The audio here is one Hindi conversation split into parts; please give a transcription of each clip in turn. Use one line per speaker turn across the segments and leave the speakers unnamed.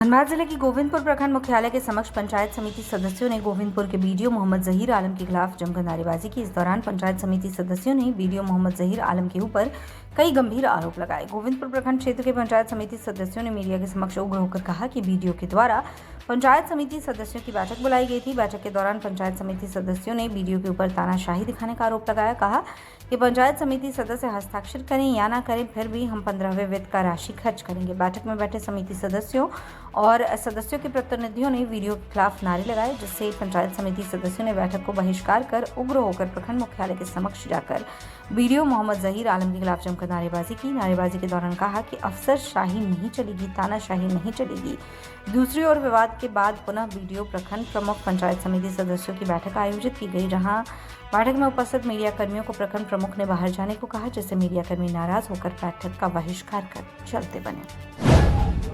धनबाद जिले की गोविंदपुर प्रखंड मुख्यालय के समक्ष पंचायत समिति सदस्यों ने गोविंदपुर के बीडीओ मोहम्मद जहीर आलम के खिलाफ जमकर नारेबाजी की। इस दौरान पंचायत समिति सदस्यों ने बीडीओ मोहम्मद जहीर आलम के ऊपर कई गंभीर आरोप लगाए। गोविंदपुर प्रखंड क्षेत्र के पंचायत समिति सदस्यों ने मीडिया के समक्ष उग्र होकर कहा कि बीडीओ के द्वारा पंचायत समिति सदस्यों की बैठक बुलाई गई थी। बैठक के दौरान पंचायत समिति सदस्यों ने बीडीओ के ऊपर तानाशाही दिखाने का आरोप लगाया। कहा कि पंचायत समिति सदस्य हस्ताक्षर करें या ना करें, फिर भी हम 15वें वित्त का राशि खर्च करेंगे। बैठक में बैठे समिति सदस्यों और सदस्यों के प्रतिनिधियों ने वीडियो के खिलाफ नारे लगाए, जिससे पंचायत समिति सदस्यों ने बैठक को बहिष्कार कर उग्र होकर प्रखंड मुख्यालय के समक्ष जाकर बीडीओ मोहम्मद जहीर आलम के खिलाफ जमकर नारेबाजी की। नारेबाजी के दौरान कहा कि अफसरशाही नहीं चलेगी, तानाशाही नहीं चलेगी। दूसरी ओर विवाद के बाद पुनः बीडीओ प्रखंड प्रमुख पंचायत समिति सदस्यों की बैठक आयोजित की गई, जहां बैठक में उपस्थित मीडिया कर्मियों को प्रखंड प्रमुख ने बाहर जाने को कहा, जिससे मीडिया कर्मी नाराज होकर बैठक का बहिष्कार कर चलते बने।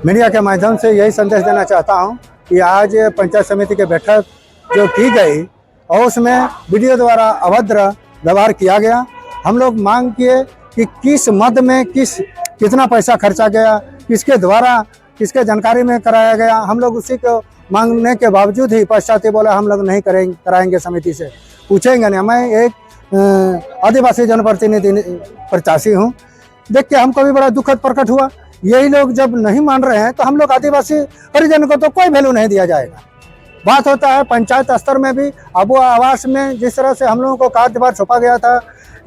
मीडिया के माध्यम से यही संदेश देना चाहता हूं कि आज पंचायत समिति की बैठक जो की गई और उसमें बीडीओ द्वारा अभद्र व्यवहार किया गया। हम लोग मांग किए कि किस मद में कितना पैसा खर्चा गया, किसके द्वारा किसके जानकारी में कराया गया। हम लोग उसी को मांगने के बावजूद ही पश्चात बोला हम लोग नहीं कराएंगे, समिति से पूछेंगे नहीं। मैं एक आदिवासी जनप्रतिनिधि प्रत्याशी हूँ। देख के हमको भी बड़ा दुखद प्रकट हुआ। यही लोग जब नहीं मान रहे हैं तो हम लोग आदिवासी परिजन को तो कोई वैल्यू नहीं दिया जाएगा। बात होता है पंचायत स्तर में भी अब वो आवास में जिस तरह से हम लोगों को कार्यभार सौंपा गया था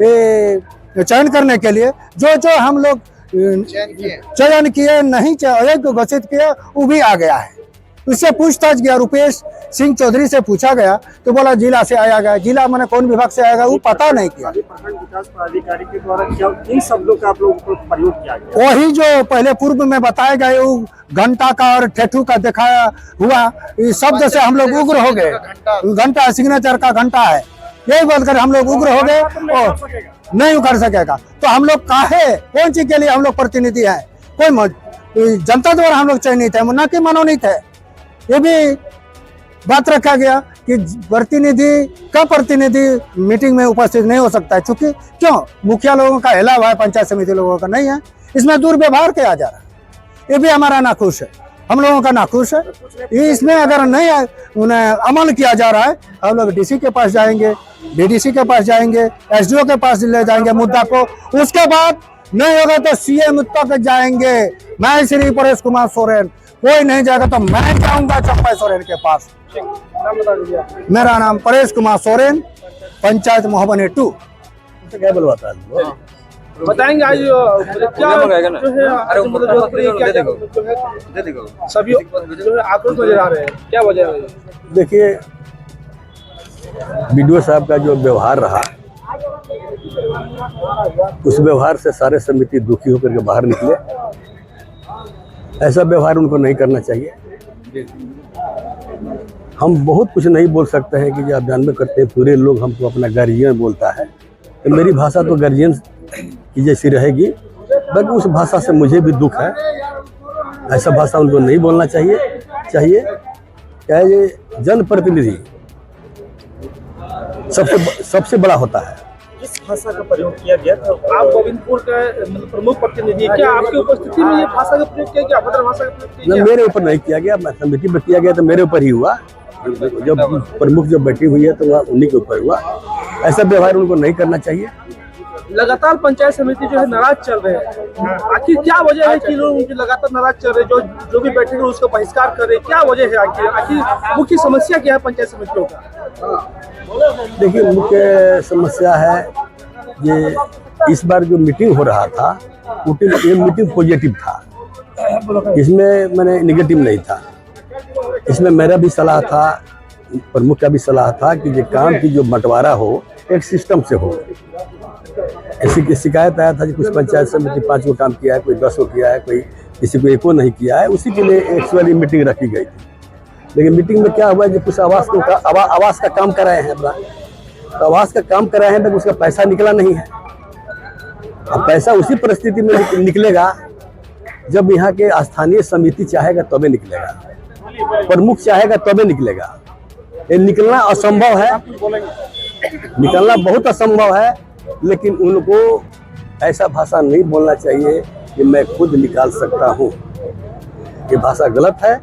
ये चयन करने के लिए, जो हम लोग चयन किए नहीं अयोग्य घोषित किया वो भी आ गया है। उससे पूछताछ किया, रुपेश सिंह चौधरी से पूछा गया तो बोला जिला से आया गया। जिला मैंने कौन विभाग से आएगा वो पता नहीं किया।
प्रखंड विकास पदाधिकारी के द्वारा इन शब्दों का आप लोगों को प्रयोग किया गया,
वही जो पहले पूर्व में बताए गए वो घंटा का और ठेठू का दिखाया हुआ इस शब्द से हम लोग उग्र हो गए। घंटा सिग्नेचर का घंटा है, यही बोलकर हम लोग उग्र हो गए और नहीं उखड़ सकेगा। तो हम लोग काहे कौन चीज के लिए हम लोग प्रतिनिधि है? कोई जनता द्वारा हम लोग चयनित है, न कि मनोनीत है। ये भी बात रखा गया कि प्रतिनिधि मीटिंग में उपस्थित नहीं हो सकता है, क्योंकि क्यों मुखिया लोगों का हिलाव है, पंचायत समिति लोगों का नहीं है। इसमें दुर्व्यवहार किया जा रहा है, ये भी हमारा नाखुश है, हम लोगों का नाखुश है। इसमें अगर नहीं उन्हें अमल किया जा रहा है, हम लोग डीसी के पास जाएंगे, डीडीसी के पास जाएंगे, एसडीओ के पास ले जाएंगे मुद्दा को। उसके बाद नहीं होगा तो सीएम तक जाएंगे। मैं श्री परेश कुमार सोरेन, कोई नहीं जाएगा तो मैं जाऊंगा चंपा सोरेन के पास।
नाम बता दीजिए।
मेरा नाम परेश कुमार सोरेन, पंचायत मोहबनी 2।
क्या बुलवाता है?
बताएंगे आज क्या जो है सभी जो है आक्रोश नजर आ रहे हैं, क्या वजह है?
देखिए, बीडीओ साहब का जो व्यवहार रहा, उस व्यवहार से सारे समिति दुखी होकर के बाहर निकले। ऐसा व्यवहार उनको नहीं करना चाहिए। हम बहुत कुछ नहीं बोल सकते हैं कि जो आप जानबे करते हैं पूरे लोग हमको अपना गार्जियन बोलता है, तो मेरी भाषा तो गार्जियन की जैसी रहेगी, बट उस भाषा से मुझे भी दुख है। ऐसा भाषा उनको नहीं बोलना चाहिए। क्या ये जनप्रतिनिधि सबसे बड़ा होता है।
किस भाषा का प्रयोग किया गया था? आप गोविंदपुर के मतलब प्रमुख प्रतिनिधि, क्या आपकी उपस्थिति में ये भाषा का प्रयोग किया गया, अभद्र भाषा का प्रयोग किया गया?
मेरे ऊपर नहीं किया गया, समिति में किया गया तो मेरे ऊपर ही हुआ। जब प्रमुख जो बैठी हुई है तो वह उन्हीं के ऊपर हुआ। ऐसा व्यवहार उनको नहीं करना चाहिए।
लगातार पंचायत समिति जो है नाराज चल रहे हैं, आखिर क्या वजह है कि लोग उनकी लगातार नाराज चल रहे हैं? जो भी बैठे हैं उसका बहिष्कार कर रहे हैं, क्या वजह है? आखिर मुख्य समस्या क्या है पंचायत समितियों का?
देखिए, मुख्य समस्या है ये इस बार जो मीटिंग हो रहा था, ये मीटिंग पॉजिटिव था, इसमें मैंने निगेटिव नहीं था। इसमें मेरा भी सलाह था, प्रमुख का भी सलाह था कि ये काम की जो बंटवारा हो एक सिस्टम से हो। ऐसी की शिकायत आया था कि कुछ पंचायत समिति 5 को काम किया है, कोई 10 को किया है, कोई किसी को 1 को नहीं किया है। उसी के लिए एक्चुअली मीटिंग रखी गई थी। लेकिन मीटिंग में क्या हुआ, जो कुछ आवास का काम कराए हैं अपना, तो आवास का काम कराए हैं, लेकिन उसका पैसा निकला नहीं है। अब पैसा उसी परिस्थिति में निकलेगा जब यहाँ के स्थानीय समिति चाहेगा तबे निकलेगा, प्रमुख चाहेगा तबे निकलेगा। ये निकलना असंभव है, निकलना बहुत असंभव है। लेकिन उनको ऐसा भाषा नहीं बोलना चाहिए कि मैं खुद निकाल सकता हूँ। ये भाषा गलत है,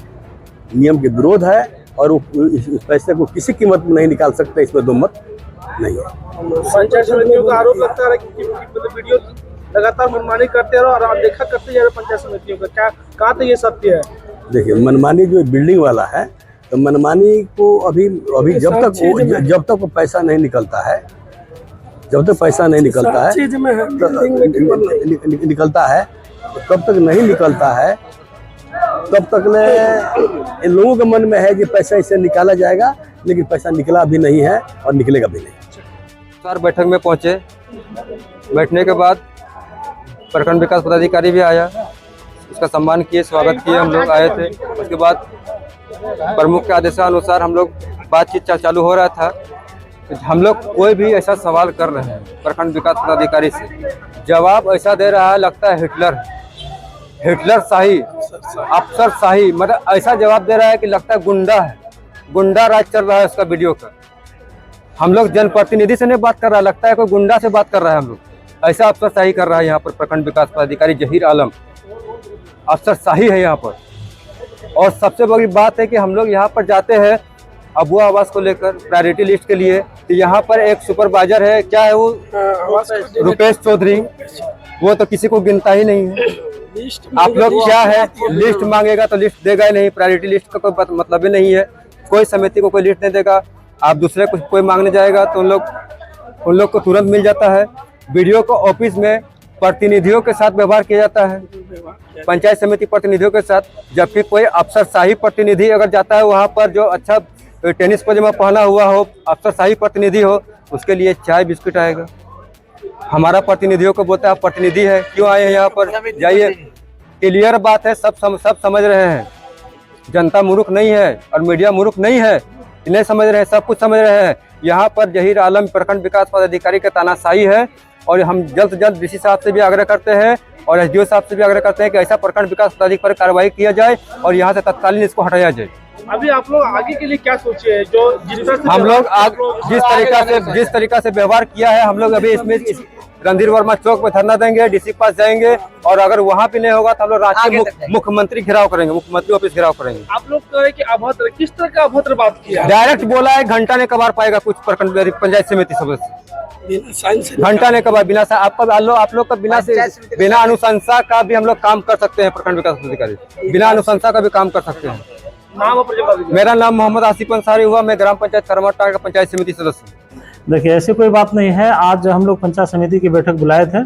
नियम के विरोध है और इस पैसे को किसी कीमत में नहीं निकाल सकते, इसमें दो मत नहीं है।
पंचायत समितियों का आरोप लगता है कि मतलब वीडियो लगातार मनमानी करते रहो और अनदेखा करते जा रहे पंचायत समितियों का, क्या कहाँ तक ये सत्य है?
देखिए, मनमानी जो बिल्डिंग वाला है, तो मनमानी को अभी जब तक वो पैसा नहीं निकलता है, जब तक पैसा नहीं निकलता है निकलता है तब तक नहीं निकलता है, तब तक इन लोगों के मन में है कि पैसा इससे निकाला जाएगा, लेकिन पैसा निकला भी नहीं है और निकलेगा भी नहीं।
सर बैठक में पहुंचे, बैठने के बाद प्रखंड विकास पदाधिकारी भी आया, उसका सम्मान किए, स्वागत किए, हम लोग आए थे। उसके बाद प्रमुख के आदेशानुसार हम लोग बातचीत चालू हो रहा था। हम लोग कोई भी ऐसा सवाल कर रहे हैं प्रखंड विकास पदाधिकारी से, जवाब ऐसा दे रहा है लगता है हिटलर शाही, अफसर शाही, मतलब ऐसा जवाब दे रहा है कि लगता है गुंडा राज चल रहा है उसका वीडियो का। हम लोग जनप्रतिनिधि से नहीं बात कर रहा, लगता है कोई गुंडा से बात कर रहा है। हम लोग ऐसा अफसर शाही कर रहा है यहाँ पर प्रखंड विकास पदाधिकारी जहीर आलम, अफसर शाही है यहाँ पर। और सबसे बड़ी बात है कि हम लोग यहाँ पर जाते हैं अबुआ आवास को लेकर प्रायोरिटी लिस्ट के लिए, तो यहाँ पर एक सुपरवाइजर है, क्या है वो, रुपेश चौधरी, वो तो किसी को गिनता ही नहीं है। आप लोग क्या है, लिस्ट मांगेगा तो लिस्ट देगा ही नहीं, प्रायोरिटी लिस्ट का कोई मतलब ही नहीं है। कोई समिति को कोई लिस्ट नहीं देगा, आप दूसरे को कोई मांगने जाएगा तो उन लोग को तुरंत मिल जाता है। वीडियो को ऑफिस में प्रतिनिधियों के साथ व्यवहार किया जाता है, पंचायत समिति प्रतिनिधियों के साथ, जबकि कोई अफसरशाही प्रतिनिधि अगर जाता है वहाँ पर, जो अच्छा टेनिस पजामा पहना हुआ हो, अफसरशाही प्रतिनिधि हो, उसके लिए चाय बिस्कुट आएगा। हमारा प्रतिनिधियों को बोलता है आप प्रतिनिधि है, क्यों आए हैं यहाँ पर, जाइए। क्लियर बात है, सब समझ रहे हैं, जनता मूर्ख नहीं है और मीडिया मूर्ख नहीं है, इन्हें समझ रहे हैं, सब कुछ समझ रहे हैं। यहाँ पर जहीर आलम प्रखंड विकास पदाधिकारी का तानाशाही है और हम जल्द से जल्द डीसी साहब से भी आग्रह करते हैं और एसडीओ साहब से भी आग्रह करते हैं कि ऐसा प्रखंड विकास पदाधिकारी पर कार्रवाई किया जाए और यहाँ से तत्कालीन इसको हटाया जाए।
अभी आप लोग आगे के लिए क्या सोचे हैं? जो जिस तरह से
हम लोग जिस तरीका से व्यवहार किया है, हम लोग अभी इसमें रणधीर वर्मा चौक पे धरना देंगे, डीसी के पास जाएंगे और अगर वहाँ भी नहीं होगा तो हम लोग राष्ट्रीय मुख्यमंत्री घेराव करेंगे, मुख्यमंत्री ऑफिस घेराव करेंगे।
आप लोग कह रहे कि अभद्र, किस तरह का अभद्र बात किया?
डायरेक्ट बोला है घंटा ने कबार पाएगा कुछ प्रखंड पंचायत समिति सदस्य, घंटा ने कबार, बिना आप लोग का बिना अनुशंसा का भी हम लोग काम कर सकते हैं। प्रखंड विकास पदाधिकारी बिना अनुशंसा का भी काम कर सकते हैं। मेरा नाम मोहम्मद आसिफ अंसारी हुआ, मैं ग्राम पंचायत करमाटांड़ का पंचायत समिति सदस्य।
देखिए, ऐसी कोई बात नहीं है। आज हम लोग पंचायत समिति की बैठक बुलाए थे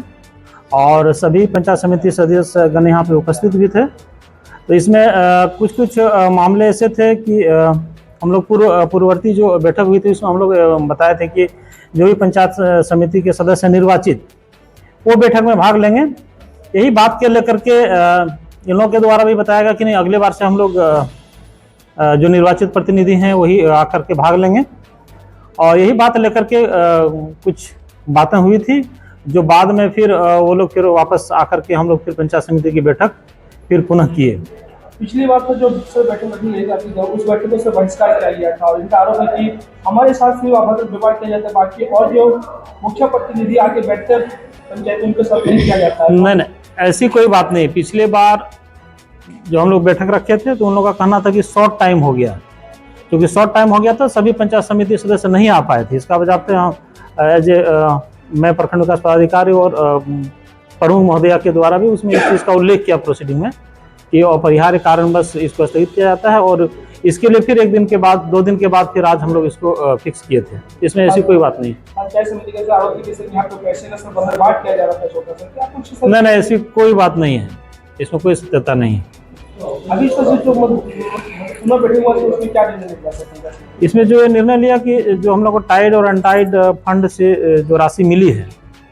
और सभी पंचायत समिति सदस्य गण यहाँ पे उपस्थित भी थे। तो इसमें कुछ मामले ऐसे थे कि हम लोग पूर्ववर्ती जो बैठक हुई थी उसमें हम लोग बताए थे कि जो भी पंचायत समिति के सदस्य निर्वाचित वो बैठक में भाग लेंगे। यही बात के लेकर के इन लोगों के द्वारा भी बताया गया कि नहीं, अगले बार से हम लोग जो निर्वाचित प्रतिनिधि हैं वही आकर के भाग लेंगे। और यही बात लेकर के कुछ बातें हुई थी, जो बाद में फिर वो लोग फिर वापस आकर के हम लोग फिर पंचायत समिति की बैठक फिर पुनः किए।
पिछली बार तो जो बैठक नहीं जाती थी, उस बैठक से बहिष्कार किया गया था और इनका आरोप है कि हमारे साथ भी अभद्र व्यवहार किया जाता है, बाकी और जो मुख्य प्रतिनिधि आके बैठते पंचायत उनके साथ नहीं किया जाता है।
नहीं, ऐसी कोई बात नहीं। पिछले बार जो हम लोग बैठक रखे थे तो उन लोगों का कहना था कि शॉर्ट टाइम हो गया, क्योंकि शॉर्ट टाइम हो गया था, सभी पंचायत समिति सदस्य नहीं आ पाए थे। इसका वजह एज मैं प्रखंड विकास पदाधिकारी और प्रमुख महोदया के द्वारा भी उसमें इस चीज़ का उल्लेख किया प्रोसीडिंग में कि अपरिहार्य कारणवश इसको स्थगित किया जाता है और इसके लिए फिर 1 दिन के बाद 2 दिन के बाद फिर आज हम लोग इसको फिक्स किए थे। इसमें ऐसी कोई बात नहीं।
पंचायत समिति के आरोप है कि यहाँ पे पैसे का बर्बाद किया जा रहा था छोटा सा, क्या कुछ
नहीं, ऐसी कोई बात नहीं है, इसमें कोई सत्यता नहीं है।
अभी
इसमें जो निर्णय लिया कि जो हम लोग को टाइड और अनटाइड फंड से जो राशि मिली है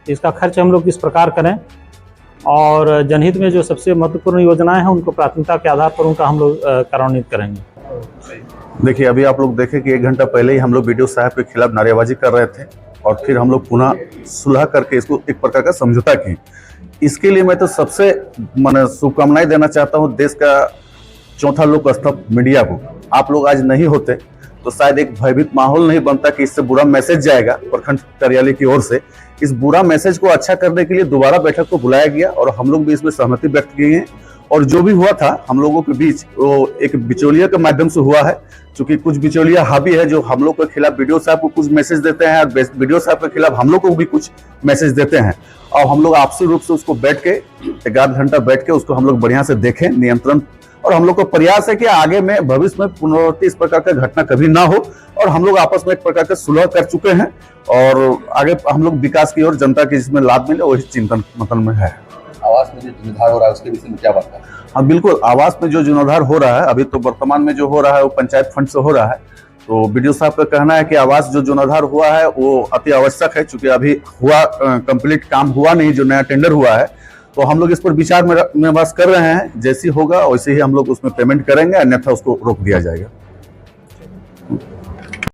इसका खर्च हम लोग किस प्रकार करें और जनहित में जो सबसे महत्वपूर्ण योजनाएं हैं उनको प्राथमिकता के आधार पर उनका हम लोग कार्यान्वित करेंगे।
देखिए, अभी आप लोग देखें कि 1 घंटा पहले ही हम लोग वीडियो साहब के खिलाफ नारेबाजी कर रहे थे और फिर हम लोग पुनः सुलह करके इसको एक प्रकार का समझौता किए। इसके लिए मैं तो सबसे शुभकामनाएं देना चाहता हूं देश का चौथा लोक स्तंभ मीडिया को। आप लोग आज नहीं होते तो शायद एक भयभीत माहौल नहीं बनता कि इससे बुरा मैसेज जाएगा प्रखंड कार्यालय की ओर से। इस बुरा मैसेज को अच्छा करने के लिए दोबारा बैठक को बुलाया गया और हम लोग भी इसमें सहमति व्यक्त किए हैं और जो भी हुआ था हम लोगों के बीच वो एक बिचौलिया के माध्यम से हुआ है, क्योंकि कुछ बिचौलिया हावी है जो हम लोग के खिलाफ वीडियो साहब को कुछ मैसेज देते हैं और वीडियो साहब के खिलाफ हम लोग को भी कुछ मैसेज देते हैं, और हम लोग आपसी रूप से उसको बैठ के 1 घंटा बैठ के उसको हम लोग बढ़िया से देखें, नियंत्रण, और हम लोग को प्रयास है कि आगे में भविष्य में पुनरावृत्ति इस प्रकार का घटना कभी ना हो, और हम लोग आपस में एक प्रकार का सुलह कर चुके हैं और आगे हम लोग विकास की ओर, जनता की जिसमें लाभ मिले वही चिंतन मतन में है।
आवास में जो जीर्णोद्धार हो रहा है उसके विषय में क्या बात है?
हाँ बिल्कुल, आवास में जो जीर्णोद्धार हो रहा है अभी तो वर्तमान में जो हो रहा है वो पंचायत फंड से हो रहा है, तो वीडियो साहब का कहना है कि आवास जो जीर्णोद्धार हुआ है वो अति आवश्यक है, चूंकि अभी हुआ कंप्लीट काम हुआ नहीं, जो नया टेंडर हुआ है, तो हम लोग इस पर विचार विमर्श कर रहे हैं, जैसी होगा वैसे ही हम लोग उसमें पेमेंट करेंगे, अन्यथा उसको रोक दिया जाएगा।